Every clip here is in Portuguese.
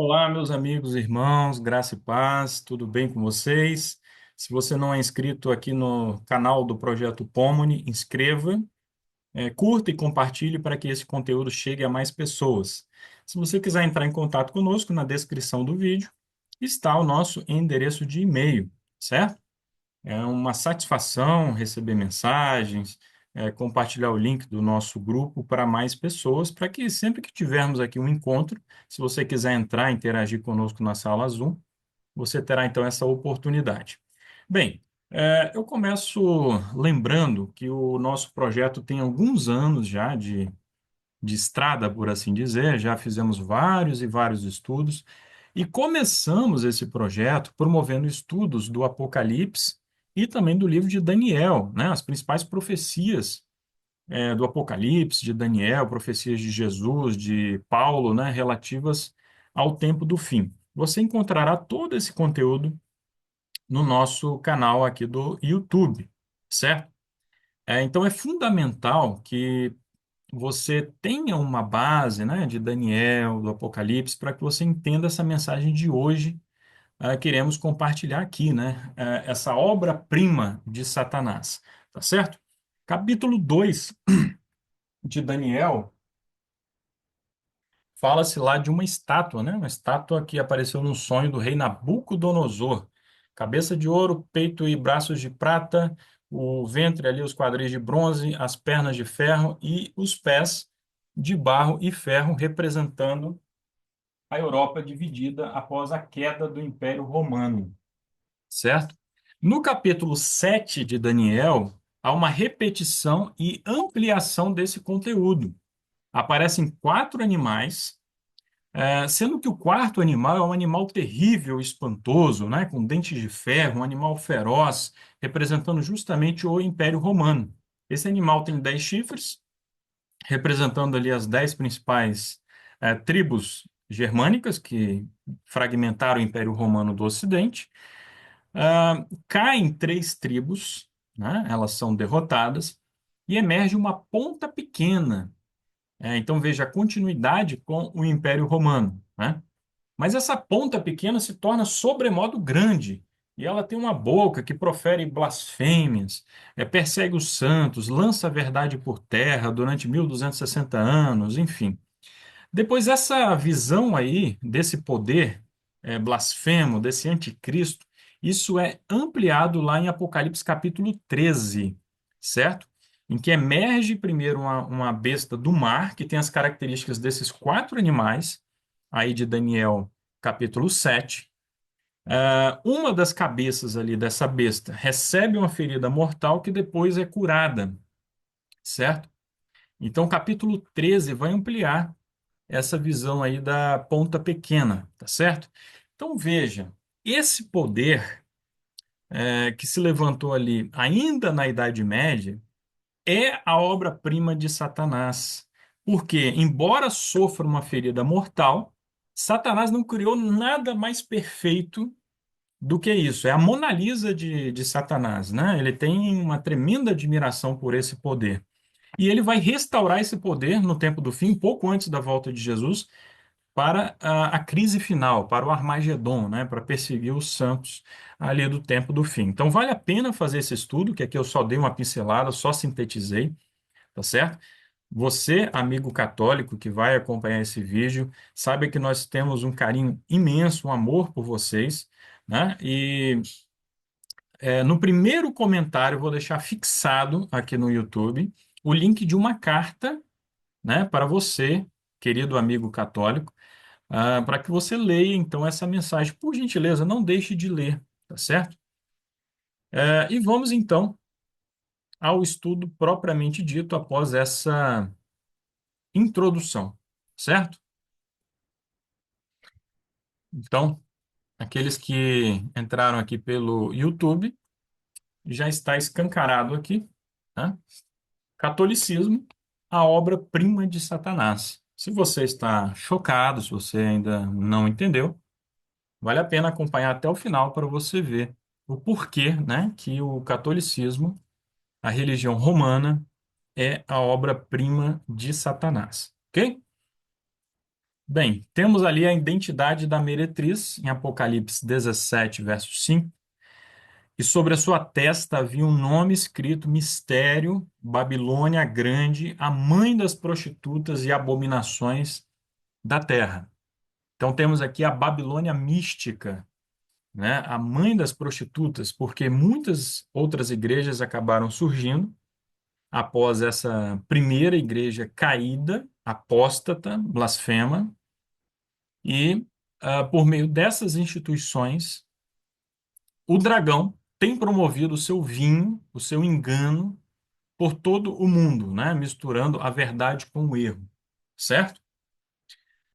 Olá, meus amigos e irmãos, graça e paz, tudo bem com vocês? Se você não é inscrito aqui no canal do Projeto Pomone, inscreva, curta e compartilhe para que esse conteúdo chegue a mais pessoas. Se você quiser entrar em contato conosco, na descrição do vídeo está o nosso endereço de e-mail, certo? É uma satisfação receber mensagens, compartilhar o link do nosso grupo para mais pessoas, para que sempre que tivermos aqui um encontro, se você quiser entrar e interagir conosco na sala Zoom, você terá então essa oportunidade. Bem, eu começo lembrando que o nosso projeto tem alguns anos já de estrada, por assim dizer, já fizemos vários e vários estudos e começamos esse projeto promovendo estudos do Apocalipse e também do livro de Daniel, né? As principais profecias do Apocalipse, de Daniel, profecias de Jesus, de Paulo, né? Relativas ao tempo do fim. Você encontrará todo esse conteúdo no nosso canal aqui do YouTube, certo? Então é fundamental que você tenha uma base, né, de Daniel, do Apocalipse, para que você entenda essa mensagem de hoje. Queremos compartilhar aqui, né, essa obra-prima de Satanás, tá certo? Capítulo 2 de Daniel fala-se lá de uma estátua, né, uma estátua que apareceu no sonho do rei Nabucodonosor. Cabeça de ouro, peito e braços de prata, o ventre ali, os quadris de bronze, as pernas de ferro e os pés de barro e ferro, representando a Europa dividida após a queda do Império Romano, certo? No capítulo 7 de Daniel, há uma repetição e ampliação desse conteúdo. Aparecem quatro animais, sendo que o quarto animal é um animal terrível, espantoso, né, com dentes de ferro, um animal feroz, representando justamente o Império Romano. Esse animal tem 10 chifres, representando ali as 10 principais tribos germânicas que fragmentaram o Império Romano do Ocidente. Caem três tribos, né? Elas são derrotadas, e emerge uma ponta pequena. Então veja a continuidade com o Império Romano, né? Mas essa ponta pequena se torna sobremodo grande, e ela tem uma boca que profere blasfêmias, persegue os santos, lança a verdade por terra durante 1260 anos, enfim. Depois, essa visão aí desse poder blasfemo, desse anticristo, isso é ampliado lá em Apocalipse capítulo 13, certo? Em que emerge primeiro uma besta do mar, que tem as características desses quatro animais, aí de Daniel capítulo 7. Uma das cabeças ali dessa besta recebe uma ferida mortal que depois é curada, certo? Então, o capítulo 13 vai ampliar essa visão aí da ponta pequena, tá certo? Então veja, esse poder que se levantou ali ainda na Idade Média é a obra-prima de Satanás. Porque, embora sofra uma ferida mortal, Satanás não criou nada mais perfeito do que isso. É a Mona Lisa de Satanás, né? Ele tem uma tremenda admiração por esse poder. E ele vai restaurar esse poder no tempo do fim, pouco antes da volta de Jesus, para a crise final, para o Armagedon, né, para perseguir os santos ali do tempo do fim. Então, vale a pena fazer esse estudo, que aqui eu só dei uma pincelada, só sintetizei, tá certo? Você, amigo católico que vai acompanhar esse vídeo, sabe que nós temos um carinho imenso, um amor por vocês, né? E no primeiro comentário eu vou deixar fixado aqui no YouTube o link de uma carta, né, para você, querido amigo católico, para que você leia então essa mensagem. Por gentileza, não deixe de ler, tá certo? E vamos então ao estudo propriamente dito após essa introdução, certo? Então, aqueles que entraram aqui pelo YouTube, já está escancarado aqui, tá? Catolicismo, a obra-prima de Satanás. Se você está chocado, se você ainda não entendeu, vale a pena acompanhar até o final para você ver o porquê, né, que o catolicismo, a religião romana, é a obra-prima de Satanás, ok? Bem, temos ali a identidade da meretriz em Apocalipse 17, verso 5. E sobre a sua testa havia um nome escrito: Mistério, Babilônia Grande, a mãe das prostitutas e abominações da terra. Então temos aqui a Babilônia mística, né? A mãe das prostitutas, porque muitas outras igrejas acabaram surgindo após essa primeira igreja caída, apóstata, blasfema, e por meio dessas instituições, o dragão tem promovido o seu vinho, o seu engano por todo o mundo, né? Misturando a verdade com o erro, certo?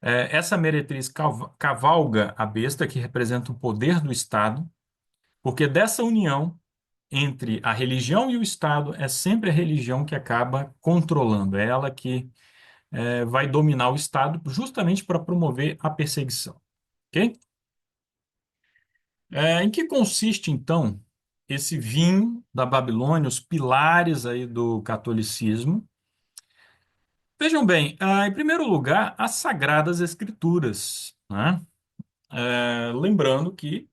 Essa meretriz cavalga a besta, que representa o poder do Estado, porque dessa união entre a religião e o Estado é sempre a religião que acaba controlando, é ela que vai dominar o Estado justamente para promover a perseguição, ok? Em que consiste, então, esse vinho da Babilônia, os pilares aí do catolicismo? Vejam bem, em primeiro lugar, as Sagradas Escrituras, né? Lembrando que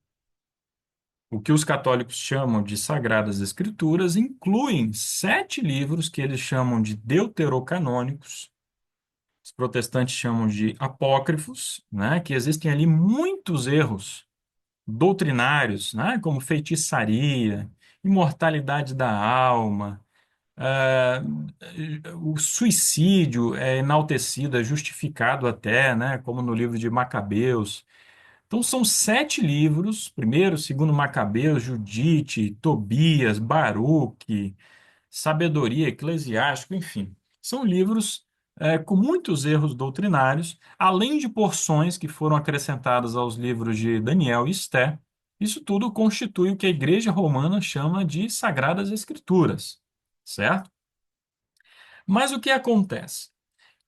o que os católicos chamam de Sagradas Escrituras incluem 7 livros que eles chamam de deuterocanônicos, os protestantes chamam de apócrifos, né? Que existem ali muitos erros doutrinários, né? Como feitiçaria, imortalidade da alma, ah, o suicídio é enaltecido, é justificado até, né? Como no livro de Macabeus. Então são 7 livros, primeiro, segundo Macabeus, Judite, Tobias, Baruque, Sabedoria Eclesiástica, enfim. São livros com muitos erros doutrinários, além de porções que foram acrescentadas aos livros de Daniel e Esté. Isso tudo constitui o que a Igreja Romana chama de Sagradas Escrituras, certo? Mas o que acontece?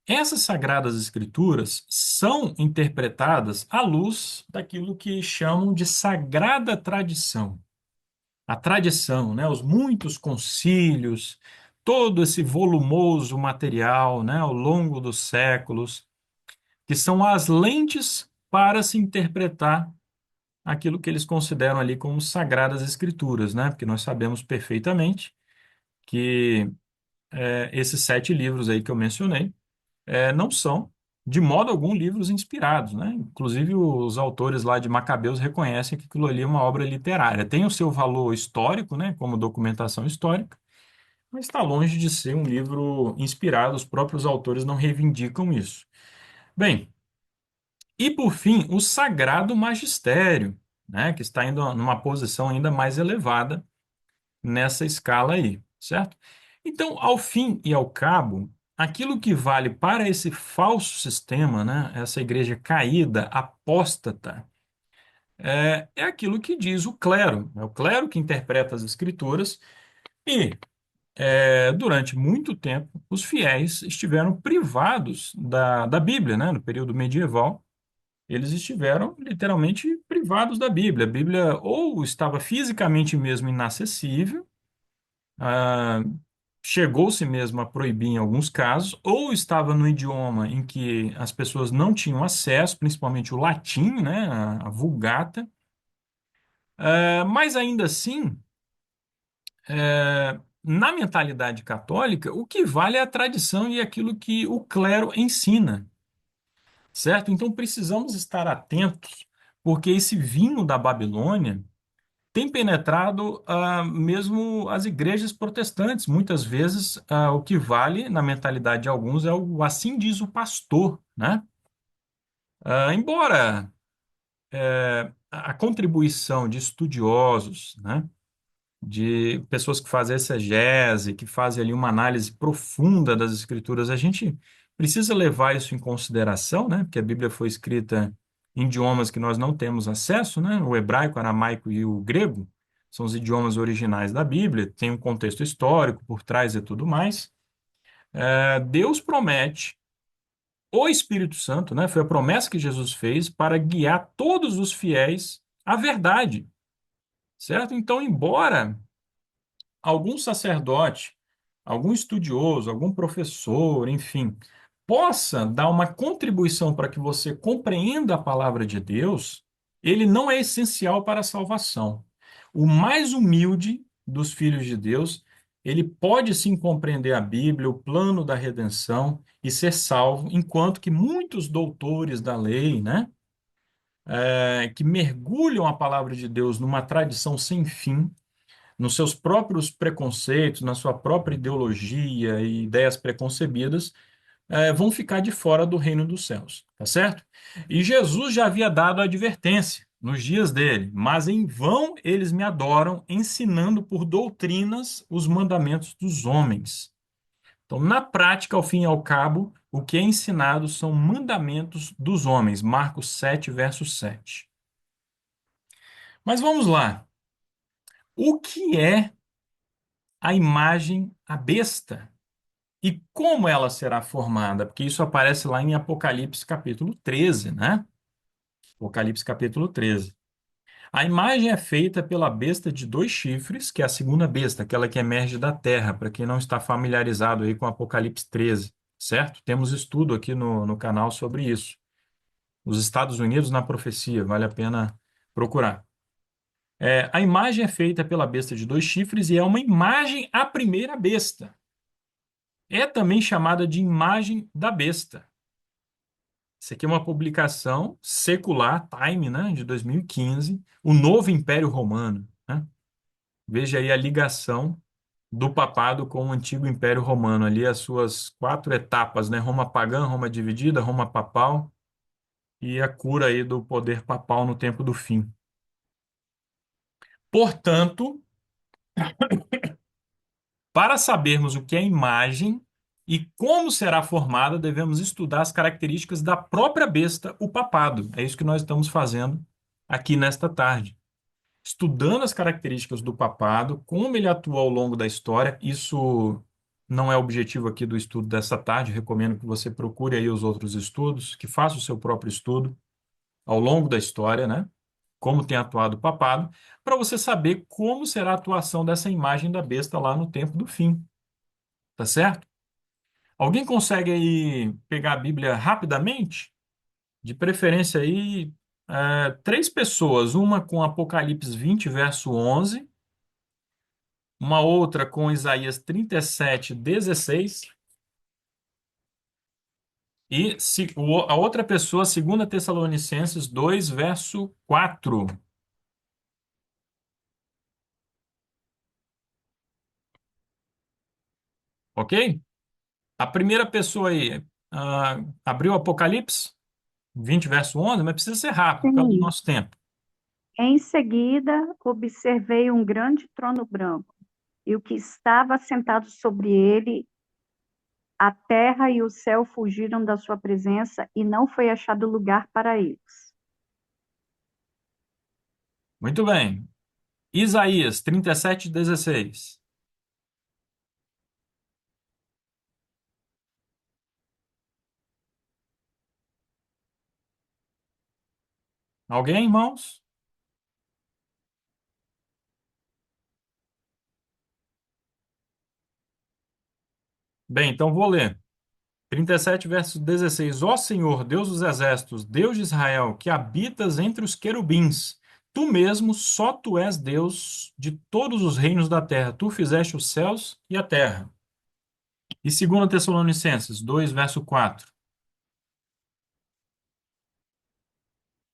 Essas Sagradas Escrituras são interpretadas à luz daquilo que chamam de sagrada tradição. A tradição, né, os muitos concílios, todo esse volumoso material, né, ao longo dos séculos, que são as lentes para se interpretar aquilo que eles consideram ali como sagradas escrituras, né? Porque nós sabemos perfeitamente que esses 7 livros aí que eu mencionei não são de modo algum livros inspirados, né? Inclusive os autores lá de Macabeus reconhecem que aquilo ali é uma obra literária. Tem o seu valor histórico, né, como documentação histórica, mas está longe de ser um livro inspirado. Os próprios autores não reivindicam isso. Bem, e por fim, o Sagrado Magistério, né, que está indo numa posição ainda mais elevada nessa escala aí, certo? Então, ao fim e ao cabo, aquilo que vale para esse falso sistema, né, essa igreja caída, apóstata, é aquilo que diz o clero. É o clero que interpreta as escrituras e, durante muito tempo, os fiéis estiveram privados da Bíblia, né, no período medieval. Eles estiveram literalmente privados da Bíblia. A Bíblia ou estava fisicamente mesmo inacessível, ah, chegou-se mesmo a proibir em alguns casos, ou estava no idioma em que as pessoas não tinham acesso, principalmente o latim, né, a Vulgata. Mas ainda assim, na mentalidade católica, o que vale é a tradição e aquilo que o clero ensina, certo? Então precisamos estar atentos, porque esse vinho da Babilônia tem penetrado mesmo as igrejas protestantes. Muitas vezes, o que vale na mentalidade de alguns é o assim diz o pastor, né? Embora a contribuição de estudiosos, né, de pessoas que fazem exegese, que fazem ali uma análise profunda das escrituras, a gente precisa levar isso em consideração, né? Porque a Bíblia foi escrita em idiomas que nós não temos acesso, né? O hebraico, o aramaico e o grego são os idiomas originais da Bíblia, tem um contexto histórico por trás e tudo mais. Deus promete o Espírito Santo, né? Foi a promessa que Jesus fez para guiar todos os fiéis à verdade, certo? Então, embora algum sacerdote, algum estudioso, algum professor, enfim, possa dar uma contribuição para que você compreenda a palavra de Deus, ele não é essencial para a salvação. O mais humilde dos filhos de Deus, ele pode sim compreender a Bíblia, o plano da redenção e ser salvo, enquanto que muitos doutores da lei, né, que mergulham a palavra de Deus numa tradição sem fim, nos seus próprios preconceitos, na sua própria ideologia e ideias preconcebidas, vão ficar de fora do reino dos céus, tá certo? E Jesus já havia dado a advertência nos dias dele, mas em vão eles me adoram, ensinando por doutrinas os mandamentos dos homens. Então, na prática, ao fim e ao cabo, o que é ensinado são mandamentos dos homens. Marcos 7, verso 7. Mas vamos lá. O que é a imagem, a besta? E como ela será formada? Porque isso aparece lá em Apocalipse capítulo 13, né? Apocalipse capítulo 13. A imagem é feita pela besta de dois chifres, que é a segunda besta, aquela que emerge da terra, para quem não está familiarizado aí com Apocalipse 13, certo? Temos estudo aqui no canal sobre isso. Os Estados Unidos na profecia, vale a pena procurar. A imagem é feita pela besta de dois chifres e é uma imagem à primeira besta. É também chamada de imagem da besta. Isso aqui é uma publicação secular, Time, né, de 2015, o novo Império Romano, né? Veja aí a ligação do papado com o antigo Império Romano, ali as suas quatro etapas, né? Roma pagã, Roma dividida, Roma papal e a cura aí do poder papal no tempo do fim. Portanto, para sabermos o que é imagem e como será formada, devemos estudar as características da própria besta, o papado. É isso que nós estamos fazendo aqui nesta tarde. Estudando as características do papado, como ele atua ao longo da história. Isso não é objetivo aqui do estudo dessa tarde. Recomendo que você procure aí os outros estudos, que faça o seu próprio estudo ao longo da história, né? Como tem atuado o papado, para você saber como será a atuação dessa imagem da besta lá no tempo do fim, tá certo? Alguém consegue aí pegar a Bíblia rapidamente? De preferência aí, três pessoas, uma com Apocalipse 20, verso 11, uma outra com Isaías 37, 16, e a outra pessoa, 2 Tessalonicenses 2, verso 4, ok? A primeira pessoa aí, abriu Apocalipse 20, verso 11, mas precisa ser rápido, por causa do Sim. nosso tempo. Em seguida, observei um grande trono branco, e o que estava sentado sobre ele, a terra e o céu fugiram da sua presença, e não foi achado lugar para eles. Muito bem. Isaías 37, 16. Alguém, irmãos? Bem, então vou ler. 37, verso 16. Ó Senhor, Deus dos exércitos, Deus de Israel, que habitas entre os querubins, tu mesmo, só tu és Deus de todos os reinos da terra. Tu fizeste os céus e a terra. E 2 Tessalonicenses 2, verso 4.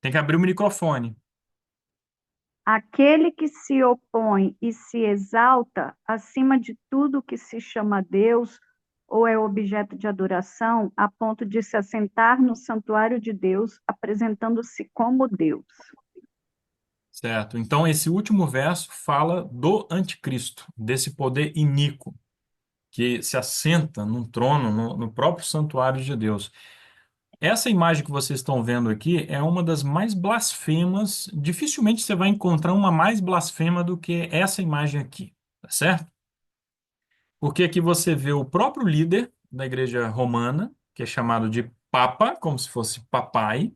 Tem que abrir o microfone. Aquele que se opõe e se exalta acima de tudo que se chama Deus ou é objeto de adoração, a ponto de se assentar no santuário de Deus, apresentando-se como Deus. Certo. Então, esse último verso fala do anticristo, desse poder iníquo, que se assenta num trono, no próprio santuário de Deus. Essa imagem que vocês estão vendo aqui é uma das mais blasfemas. Dificilmente você vai encontrar uma mais blasfema do que essa imagem aqui, tá certo? Porque aqui você vê o próprio líder da igreja romana, que é chamado de Papa, como se fosse papai,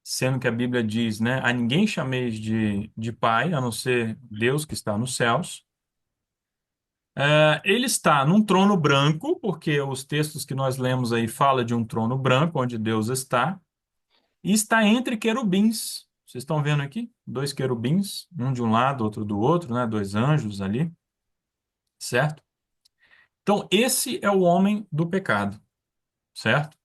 sendo que a Bíblia diz, né, a ninguém chameis de pai, a não ser Deus que está nos céus. Ele está num trono branco, porque os textos que nós lemos aí falam de um trono branco, onde Deus está, e está entre querubins. Vocês estão vendo aqui? Dois querubins, um de um lado, outro do outro, né? Dois anjos ali, certo? Então, esse é o homem do pecado, certo?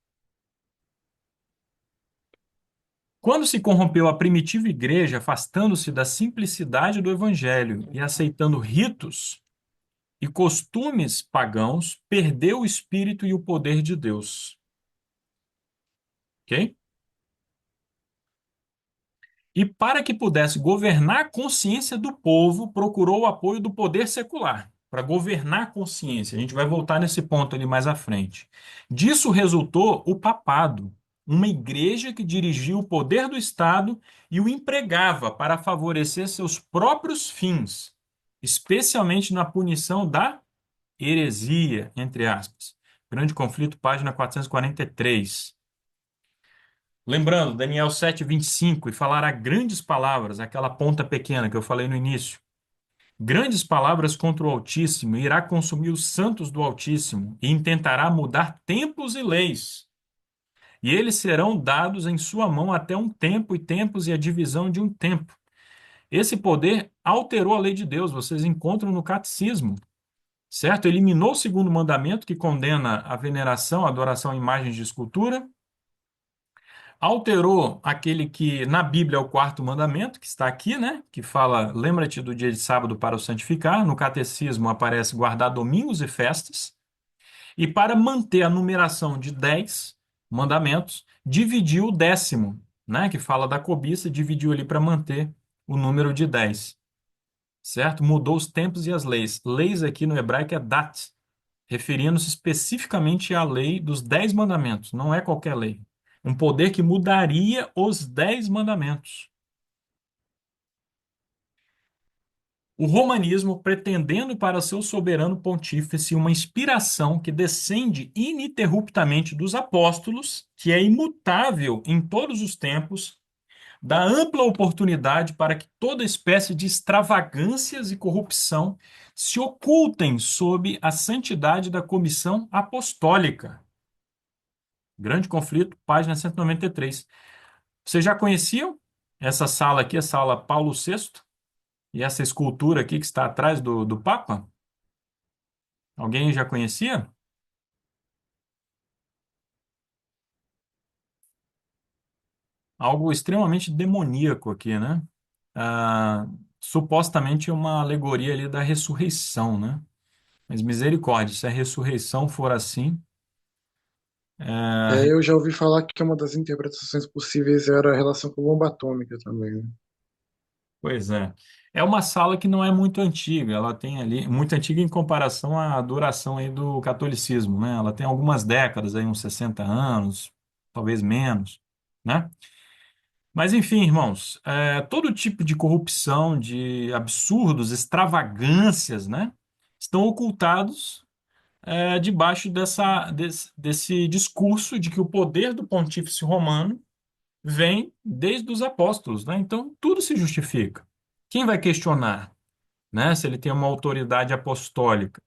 Quando se corrompeu a primitiva igreja, afastando-se da simplicidade do evangelho e aceitando ritos e costumes pagãos, perdeu o espírito e o poder de Deus. Ok? E para que pudesse governar a consciência do povo, procurou o apoio do poder secular, para governar a consciência. A gente vai voltar nesse ponto ali mais à frente. Disso resultou o papado, uma igreja que dirigia o poder do Estado e o empregava para favorecer seus próprios fins, especialmente na punição da heresia, entre aspas. Grande Conflito, página 443. Lembrando, Daniel 7:25, e falará grandes palavras, aquela ponta pequena que eu falei no início. Grandes palavras contra o Altíssimo, e irá consumir os santos do Altíssimo, e intentará mudar tempos e leis. E eles serão dados em sua mão até um tempo e tempos e a divisão de um tempo. Esse poder alterou a lei de Deus, vocês encontram no catecismo, certo? Eliminou o segundo mandamento, que condena a veneração, a adoração a imagens de escultura, alterou aquele que na Bíblia é o quarto mandamento, que está aqui, né? Que fala, lembra-te do dia de sábado para o santificar. No catecismo aparece guardar domingos e festas. E para manter a numeração de 10 mandamentos, dividiu o décimo, né? Que fala da cobiça, dividiu ali para manter o número de 10, certo? Mudou os tempos e as leis. Leis aqui no hebraico é dat, referindo-se especificamente à lei dos 10 mandamentos, não é qualquer lei. Um poder que mudaria os 10 mandamentos. O romanismo, pretendendo para seu soberano pontífice uma inspiração que descende ininterruptamente dos apóstolos, que é imutável em todos os tempos, dá ampla oportunidade para que toda espécie de extravagâncias e corrupção se ocultem sob a santidade da comissão apostólica. Grande Conflito, página 193. Vocês já conheciam essa sala aqui, a sala Paulo VI, e essa escultura aqui que está atrás do Papa? Alguém já conhecia? Algo extremamente demoníaco aqui, né? Ah, supostamente uma alegoria ali da ressurreição, né? Mas misericórdia, se a ressurreição for assim, Eu já ouvi falar que uma das interpretações possíveis era a relação com bomba atômica também, né? pois é. É uma sala que não é muito antiga, ela tem ali, muito antiga em comparação à duração aí do catolicismo, né? Ela tem algumas décadas aí, uns 60 anos, talvez menos, né? Mas enfim, irmãos, todo tipo de corrupção, de absurdos, extravagâncias, né? Estão ocultados debaixo desse discurso de que o poder do pontífice romano vem desde os apóstolos, né? Então, tudo se justifica. Quem vai questionar, né, se ele tem uma autoridade apostólica?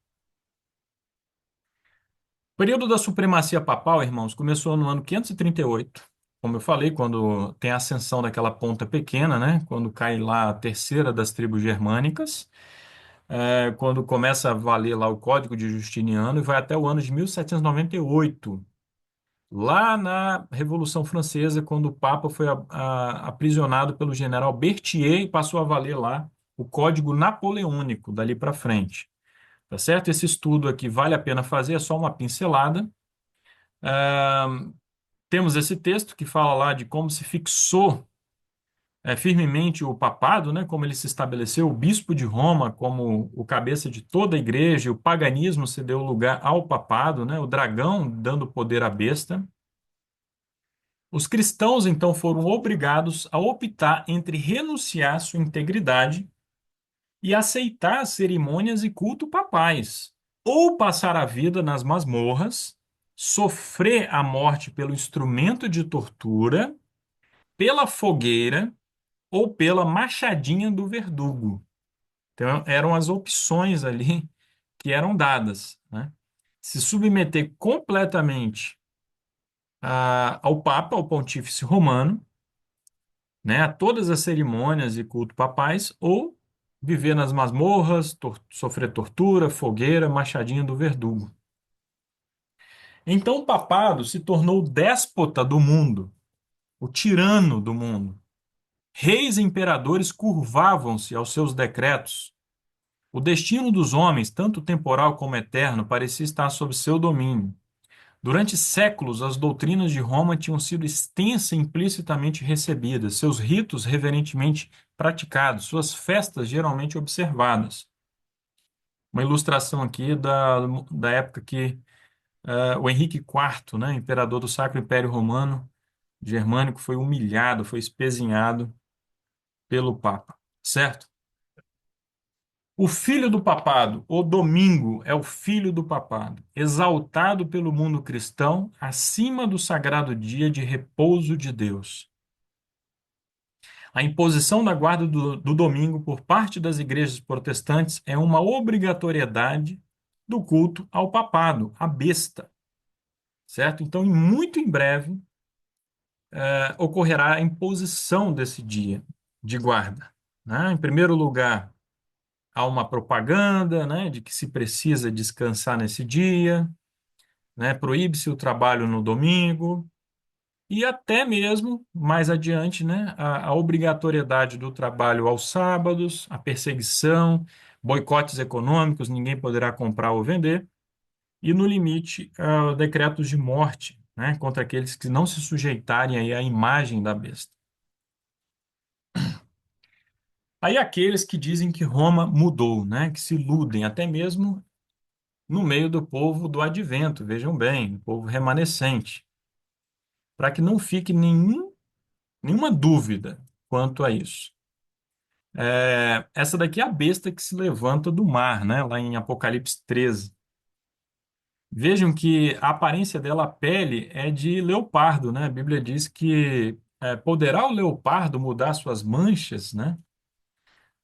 O período da supremacia papal, irmãos, começou no ano 538, como eu falei, quando tem a ascensão daquela ponta pequena, né? Quando cai lá a terceira das tribos germânicas, quando começa a valer lá o Código de Justiniano e vai até o ano de 1798. Lá na Revolução Francesa, quando o Papa foi aprisionado pelo general Berthier e passou a valer lá o Código Napoleônico dali para frente. Tá certo? Esse estudo aqui vale a pena fazer, é só uma pincelada. Ah, temos esse texto que fala lá de como se fixou firmemente o papado, né? Como ele se estabeleceu, o bispo de Roma como o cabeça de toda a igreja, e o paganismo cedeu lugar ao papado, né? O dragão dando poder à besta. Os cristãos, então, foram obrigados a optar entre renunciar à sua integridade e aceitar as cerimônias e culto papais, ou passar a vida nas masmorras, sofrer a morte pelo instrumento de tortura, pela fogueira ou pela machadinha do verdugo. Então, eram as opções ali que eram dadas, né? Se submeter completamente ao Papa, ao Pontífice Romano, né, a todas as cerimônias e culto papais, ou viver nas masmorras, sofrer tortura, fogueira, machadinha do verdugo. Então o papado se tornou o déspota do mundo, o tirano do mundo. Reis e imperadores curvavam-se aos seus decretos. O destino dos homens, tanto temporal como eterno, parecia estar sob seu domínio. Durante séculos, as doutrinas de Roma tinham sido extensa e implicitamente recebidas, seus ritos reverentemente praticados, suas festas geralmente observadas. Uma ilustração aqui da época que o Henrique IV, né, imperador do Sacro Império Romano Germânico, foi humilhado, foi espezinhado pelo Papa, certo? O filho do papado, o domingo, é o filho do papado, exaltado pelo mundo cristão acima do sagrado dia de repouso de Deus. A imposição da guarda do domingo por parte das igrejas protestantes é uma obrigatoriedade do culto ao papado, à besta, certo? Então, muito em breve, ocorrerá a imposição desse dia de guarda, né? Em primeiro lugar, há uma propaganda, né, de que se precisa descansar nesse dia, né, proíbe-se o trabalho no domingo e até mesmo mais adiante, né, a obrigatoriedade do trabalho aos sábados, a perseguição, boicotes econômicos, ninguém poderá comprar ou vender e no limite, decretos de morte, né, contra aqueles que não se sujeitarem aí à imagem da besta. Aí aqueles que dizem que Roma mudou, né, que se iludem, até mesmo no meio do povo do advento, vejam bem, o povo remanescente, para que não fique nenhuma dúvida quanto a isso. Essa daqui é a besta que se levanta do mar, né, lá em Apocalipse 13. Vejam que a aparência dela, a pele, é de leopardo, né? A Bíblia diz que poderá o leopardo mudar suas manchas, né?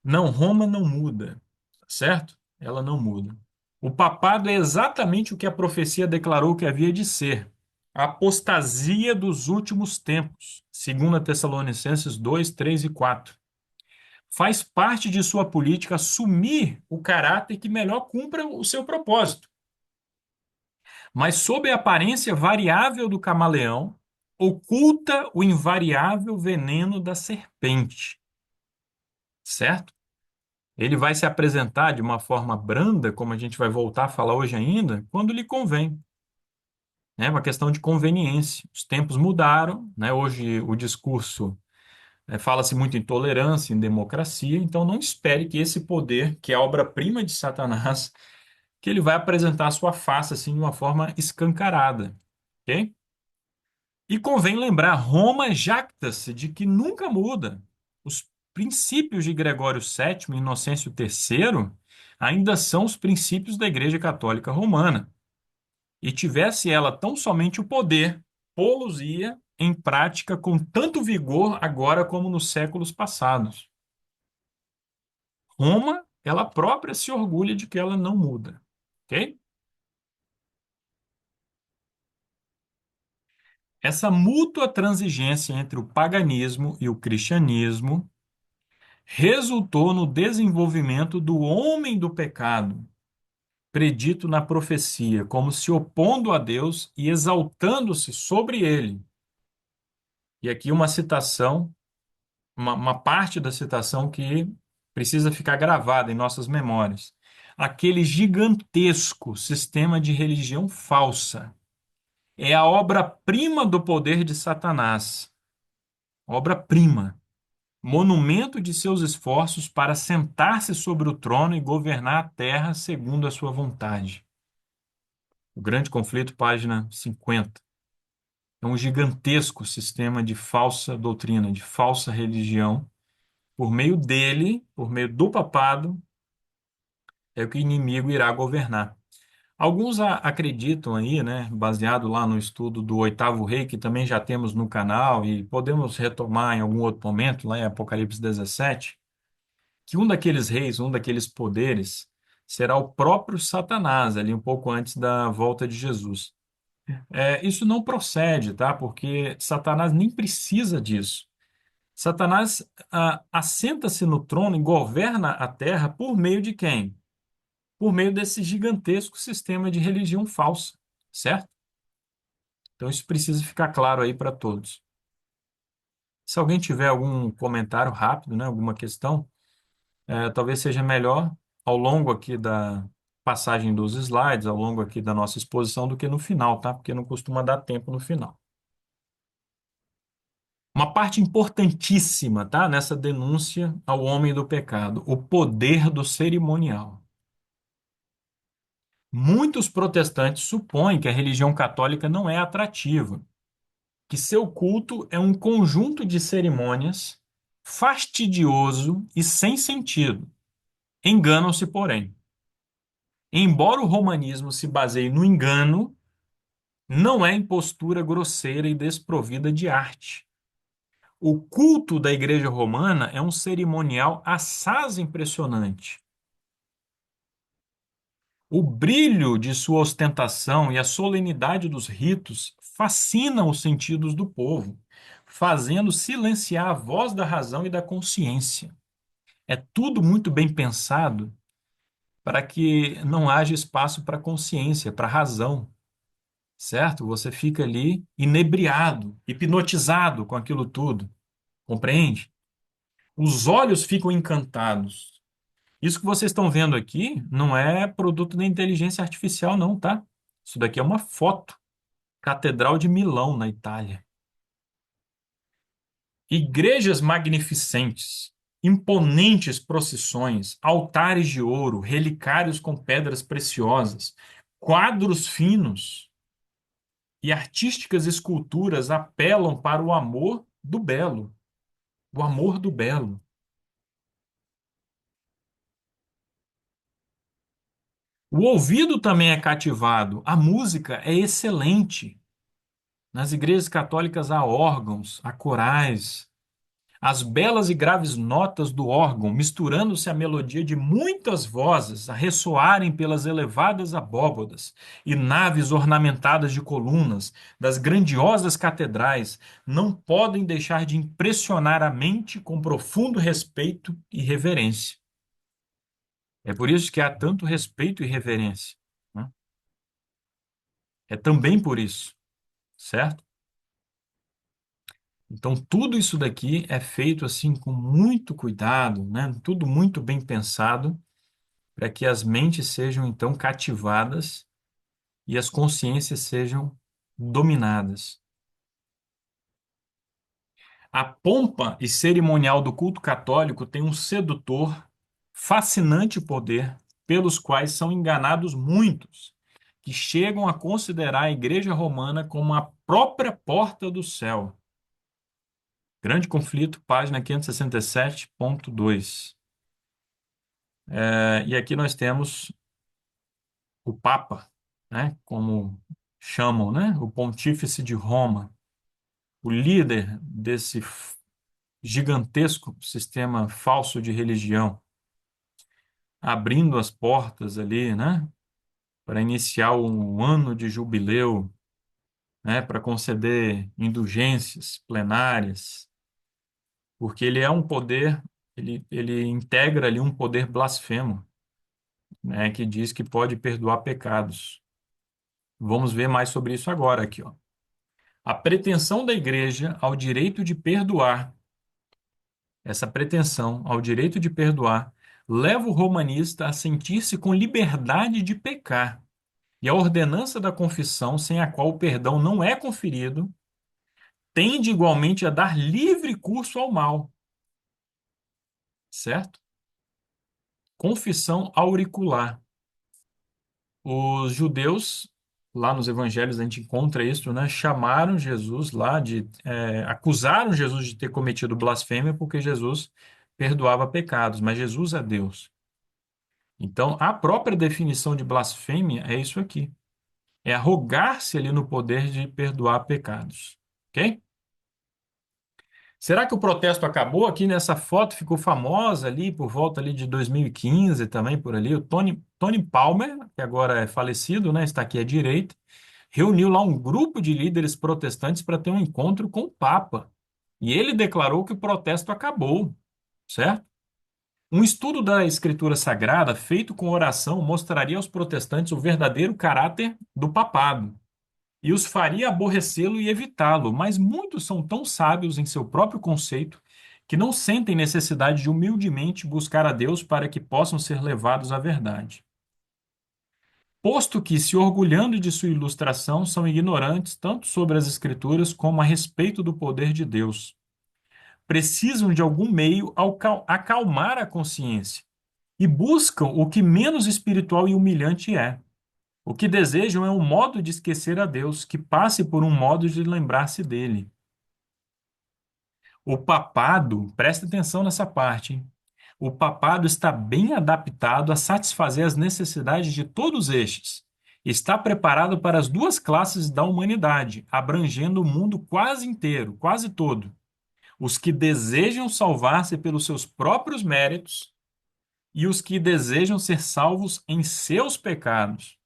Não, Roma não muda, certo? Ela não muda. O papado é exatamente o que a profecia declarou que havia de ser. A apostasia dos últimos tempos, segundo Tessalonicenses 2, 3 e 4. Faz parte de sua política assumir o caráter que melhor cumpra o seu propósito. Mas sob a aparência variável do camaleão, oculta o invariável veneno da serpente. Certo? Ele vai se apresentar de uma forma branda, como a gente vai voltar a falar hoje ainda, quando lhe convém. É uma questão de conveniência. Os tempos mudaram, né? Hoje o discurso fala-se muito em tolerância, em democracia, então não espere que esse poder, que é a obra-prima de Satanás, que ele vai apresentar a sua face assim de uma forma escancarada, ok? E convém lembrar, Roma jacta-se de que nunca muda. Os princípios de Gregório VII e Inocêncio III ainda são os princípios da Igreja Católica Romana. E tivesse ela tão somente o poder, pô-los-ia em prática com tanto vigor agora como nos séculos passados. Roma, ela própria se orgulha de que ela não muda, ok? Essa mútua transigência entre o paganismo e o cristianismo resultou no desenvolvimento do homem do pecado, predito na profecia, como se opondo a Deus e exaltando-se sobre ele. E aqui uma citação, uma parte da citação que precisa ficar gravada em nossas memórias. Aquele gigantesco sistema de religião falsa é a obra-prima do poder de Satanás. Obra-prima. Monumento de seus esforços para sentar-se sobre o trono e governar a terra segundo a sua vontade. O Grande Conflito, página 50. É um gigantesco sistema de falsa doutrina, de falsa religião. Por meio dele, por meio do papado, é que o inimigo irá governar. Alguns acreditam aí, né, baseado lá no estudo do oitavo rei, que também já temos no canal e podemos retomar em algum outro momento, lá em Apocalipse 17, que um daqueles reis, um daqueles poderes, será o próprio Satanás, ali um pouco antes da volta de Jesus. Isso não procede, tá? Porque Satanás nem precisa disso. Satanás assenta-se no trono e governa a terra por meio de quem? Por meio desse gigantesco sistema de religião falsa, certo? Então isso precisa ficar claro aí para todos. Se alguém tiver algum comentário rápido, né, alguma questão, talvez seja melhor ao longo aqui da passagem dos slides, ao longo aqui da nossa exposição, do que no final, tá? Porque não costuma dar tempo no final. Uma parte importantíssima, tá? Nessa denúncia ao homem do pecado, o poder do cerimonial. Muitos protestantes supõem que a religião católica não é atrativa, que seu culto é um conjunto de cerimônias fastidioso e sem sentido. Enganam-se, porém. Embora o romanismo se baseie no engano, não é impostura grosseira e desprovida de arte. O culto da Igreja Romana é um cerimonial assaz impressionante. O brilho de sua ostentação e a solenidade dos ritos fascinam os sentidos do povo, fazendo silenciar a voz da razão e da consciência. É tudo muito bem pensado para que não haja espaço para consciência, para razão, certo? Você fica ali inebriado, hipnotizado com aquilo tudo, compreende? Os olhos ficam encantados. Isso que vocês estão vendo aqui não é produto da inteligência artificial, não, tá? Isso daqui é uma foto. Catedral de Milão, na Itália. Igrejas magnificentes, imponentes procissões, altares de ouro, relicários com pedras preciosas, quadros finos e artísticas esculturas apelam para o amor do belo. O amor do belo. O ouvido também é cativado. A música é excelente. Nas igrejas católicas há órgãos, há corais. As belas e graves notas do órgão, misturando-se à melodia de muitas vozes, a ressoarem pelas elevadas abóbadas e naves ornamentadas de colunas das grandiosas catedrais, não podem deixar de impressionar a mente com profundo respeito e reverência. É por isso que há tanto respeito e reverência, né? É também por isso, certo? Então, tudo isso daqui é feito assim com muito cuidado, né? Tudo muito bem pensado para que as mentes sejam então cativadas e as consciências sejam dominadas. A pompa e cerimonial do culto católico tem um sedutor, fascinante poder pelos quais são enganados muitos, que chegam a considerar a Igreja Romana como a própria porta do céu. Grande Conflito, página 567.2. E aqui nós temos o Papa, né, como chamam, né, o Pontífice de Roma, o líder desse gigantesco sistema falso de religião, abrindo as portas ali, né, para iniciar um ano de jubileu, né, para conceder indulgências plenárias, porque ele é um poder, ele integra ali um poder blasfemo, né, que diz que pode perdoar pecados. Vamos ver mais sobre isso agora aqui, ó. A pretensão da igreja ao direito de perdoar, essa pretensão ao direito de perdoar, leva o romanista a sentir-se com liberdade de pecar. E a ordenança da confissão, sem a qual o perdão não é conferido, tende igualmente a dar livre curso ao mal, certo? Confissão auricular. Os judeus, lá nos evangelhos a gente encontra isso, né? Chamaram Jesus lá acusaram Jesus de ter cometido blasfêmia porque Jesus perdoava pecados, mas Jesus é Deus. Então, a própria definição de blasfêmia é isso aqui. É arrogar-se ali no poder de perdoar pecados. Ok? Será que o protesto acabou? Aqui nessa foto ficou famosa ali por volta ali de 2015 também por ali. O Tony Palmer, que agora é falecido, né, está aqui à direita, reuniu lá um grupo de líderes protestantes para ter um encontro com o Papa. E ele declarou que o protesto acabou, certo? Um estudo da Escritura Sagrada feito com oração mostraria aos protestantes o verdadeiro caráter do papado e os faria aborrecê-lo e evitá-lo, mas muitos são tão sábios em seu próprio conceito que não sentem necessidade de humildemente buscar a Deus para que possam ser levados à verdade. Posto que, se orgulhando de sua ilustração, são ignorantes tanto sobre as Escrituras como a respeito do poder de Deus. Precisam de algum meio acalmar a consciência e buscam o que menos espiritual e humilhante é. O que desejam é um modo de esquecer a Deus que passe por um modo de lembrar-se dele. O papado, presta atenção nessa parte, hein? O papado está bem adaptado a satisfazer as necessidades de todos estes. Está preparado para as duas classes da humanidade, abrangendo o mundo quase inteiro, quase todo. Os que desejam salvar-se pelos seus próprios méritos e os que desejam ser salvos em seus pecados.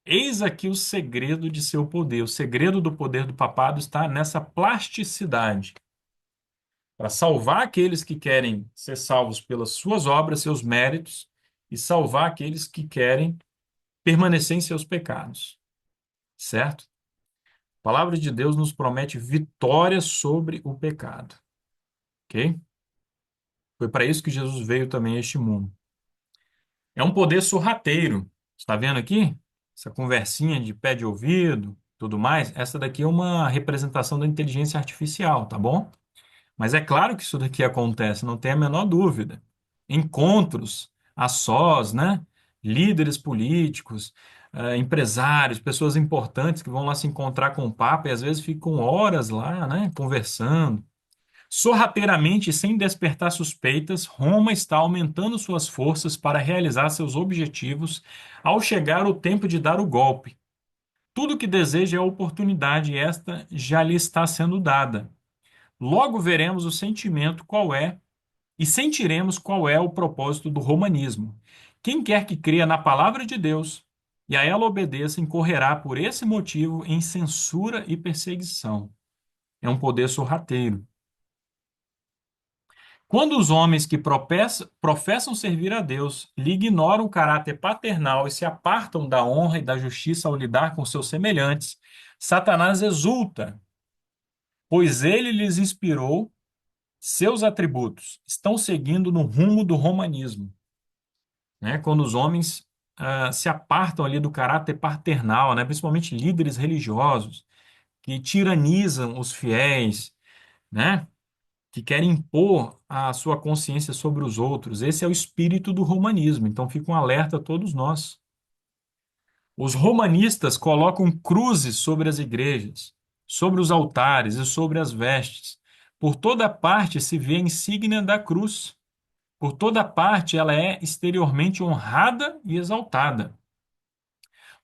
Eis aqui o segredo de seu poder. O segredo do poder do papado está nessa plasticidade para salvar aqueles que querem ser salvos pelas suas obras, seus méritos, e salvar aqueles que querem permanecer em seus pecados. Certo? A palavra de Deus nos promete vitória sobre o pecado. Ok? Foi para isso que Jesus veio também a este mundo. É um poder sorrateiro. Está vendo aqui? Essa conversinha de pé de ouvido, tudo mais. Essa daqui é uma representação da inteligência artificial, tá bom? Mas é claro que isso daqui acontece, não tem a menor dúvida. Encontros a sós, né? Líderes políticos, empresários, pessoas importantes que vão lá se encontrar com o Papa e às vezes ficam horas lá, né? Conversando. Sorrateiramente e sem despertar suspeitas, Roma está aumentando suas forças para realizar seus objetivos ao chegar o tempo de dar o golpe. Tudo o que deseja é a oportunidade e esta já lhe está sendo dada. Logo veremos o sentimento qual é e sentiremos qual é o propósito do romanismo. Quem quer que creia na palavra de Deus e a ela obedeça incorrerá por esse motivo em censura e perseguição. É um poder sorrateiro. Quando os homens que professam servir a Deus lhe ignoram o caráter paternal e se apartam da honra e da justiça ao lidar com seus semelhantes, Satanás exulta, pois ele lhes inspirou seus atributos. Estão seguindo no rumo do romanismo, né? Quando os homens se apartam ali do caráter paternal, né? Principalmente líderes religiosos que tiranizam os fiéis, né? Que querem impor a sua consciência sobre os outros. Esse é o espírito do romanismo. Então fica um alerta a todos nós. Os romanistas colocam cruzes sobre as igrejas, sobre os altares e sobre as vestes. Por toda parte se vê a insígnia da cruz. Por toda parte ela é exteriormente honrada e exaltada.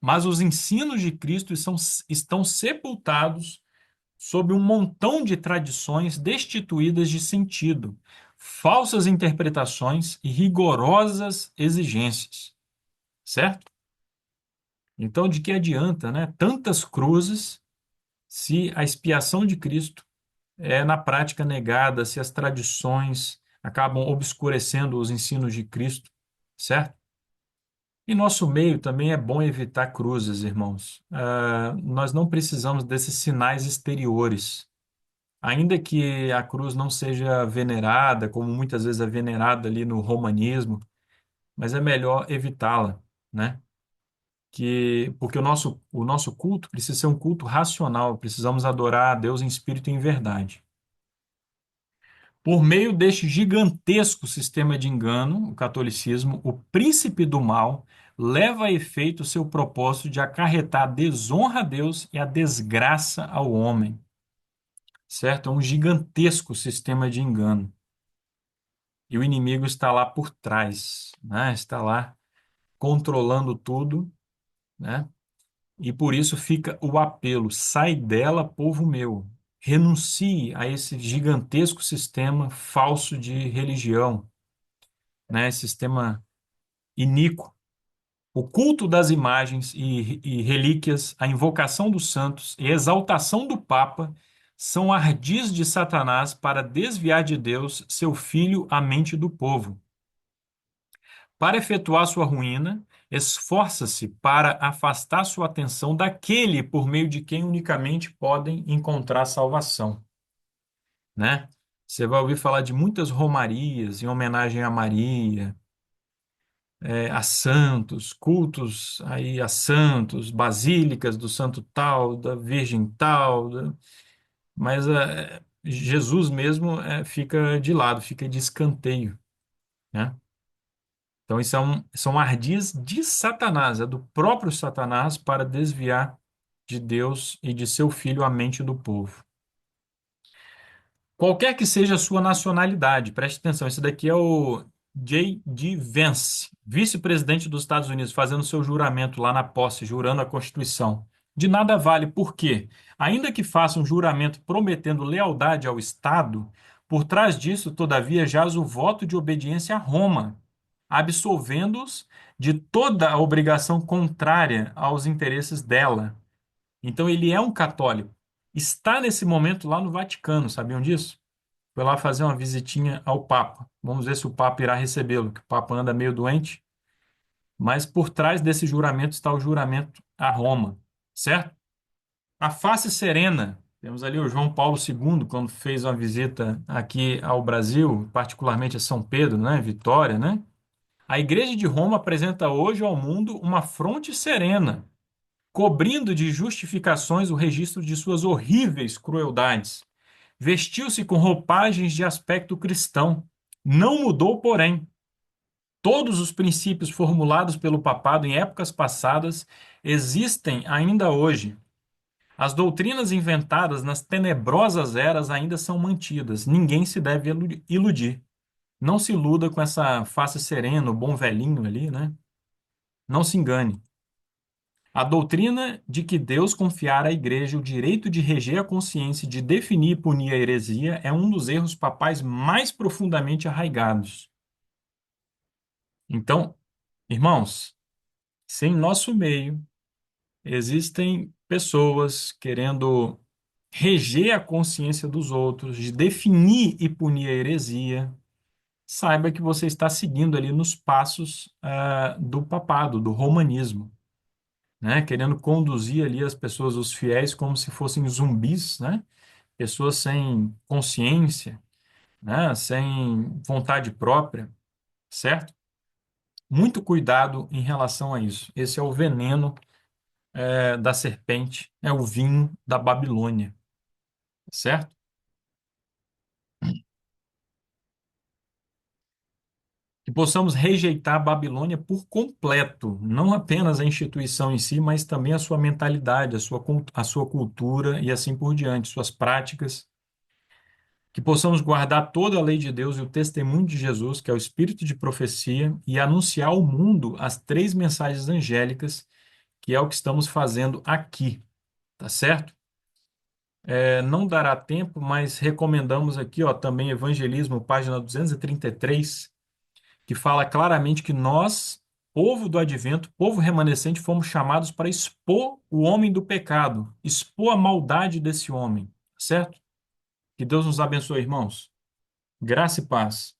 Mas os ensinos de Cristo estão sepultados sob um montão de tradições destituídas de sentido, falsas interpretações e rigorosas exigências. Certo? Então, de que adianta, né, tantas cruzes se a expiação de Cristo é na prática negada, se as tradições acabam obscurecendo os ensinos de Cristo, certo? Em nosso meio também é bom evitar cruzes, irmãos. Nós não precisamos desses sinais exteriores. Ainda que a cruz não seja venerada, como muitas vezes é venerada ali no romanismo, mas é melhor evitá-la, né? Porque o nosso culto precisa ser um culto racional, precisamos adorar a Deus em espírito e em verdade. Por meio deste gigantesco sistema de engano, o catolicismo, o príncipe do mal, leva a efeito o seu propósito de acarretar a desonra a Deus e a desgraça ao homem. Certo? É um gigantesco sistema de engano. E o inimigo está lá por trás, né? Está lá controlando tudo, né? E por isso fica o apelo: sai dela, povo meu. renuncie a esse gigantesco sistema falso de religião, né? Sistema iníquo. O culto das imagens e relíquias, a invocação dos santos e a exaltação do Papa são ardis de Satanás para desviar de Deus, seu filho, a mente do povo. Para efetuar sua ruína, esforça-se para afastar sua atenção daquele por meio de quem unicamente podem encontrar salvação, né? Você vai ouvir falar de muitas romarias em homenagem a Maria, a santos, cultos aí a santos, basílicas do santo tal, da virgem tal, mas Jesus mesmo fica de lado, fica de escanteio, né? Então, isso são ardis de Satanás, é do próprio Satanás para desviar de Deus e de seu filho a mente do povo. Qualquer que seja a sua nacionalidade, preste atenção, esse daqui é o J.D. Vance, vice-presidente dos Estados Unidos, fazendo seu juramento lá na posse, jurando a Constituição. De nada vale, por quê? Ainda que faça um juramento prometendo lealdade ao Estado, por trás disso, todavia, jaz o voto de obediência a Roma, absolvendo-os de toda a obrigação contrária aos interesses dela. Então, ele é um católico. Está nesse momento lá no Vaticano, sabiam disso? Foi lá fazer uma visitinha ao Papa. Vamos ver se o Papa irá recebê-lo, que o Papa anda meio doente. Mas por trás desse juramento está o juramento a Roma, certo? A face serena. Temos ali o João Paulo II, quando fez uma visita aqui ao Brasil, particularmente a São Pedro, né? Vitória, né? A Igreja de Roma apresenta hoje ao mundo uma fronte serena, cobrindo de justificações o registro de suas horríveis crueldades. Vestiu-se com roupagens de aspecto cristão. Não mudou, porém. Todos os princípios formulados pelo papado em épocas passadas existem ainda hoje. As doutrinas inventadas nas tenebrosas eras ainda são mantidas. Ninguém se deve iludir. Não se iluda com essa face serena, o bom velhinho ali, né? Não se engane. A doutrina de que Deus confiara à Igreja o direito de reger a consciência e de definir e punir a heresia é um dos erros papais mais profundamente arraigados. Então, irmãos, se em nosso meio existem pessoas querendo reger a consciência dos outros, de definir e punir a heresia, saiba que você está seguindo ali nos passos do papado, do romanismo, né? Querendo conduzir ali as pessoas, os fiéis, como se fossem zumbis, né? Pessoas sem consciência, né? Sem vontade própria, certo? Muito cuidado em relação a isso. Esse é o veneno da serpente, é o vinho da Babilônia, certo? Que possamos rejeitar a Babilônia por completo, não apenas a instituição em si, mas também a sua mentalidade, a sua cultura e assim por diante, suas práticas. Que possamos guardar toda a lei de Deus e o testemunho de Jesus, que é o espírito de profecia, e anunciar ao mundo as três mensagens angélicas, que é o que estamos fazendo aqui, tá certo? Não dará tempo, mas recomendamos aqui, ó, também Evangelismo, página 233, que fala claramente que nós, povo do advento, povo remanescente, fomos chamados para expor o homem do pecado, expor a maldade desse homem, certo? Que Deus nos abençoe, irmãos. Graça e paz.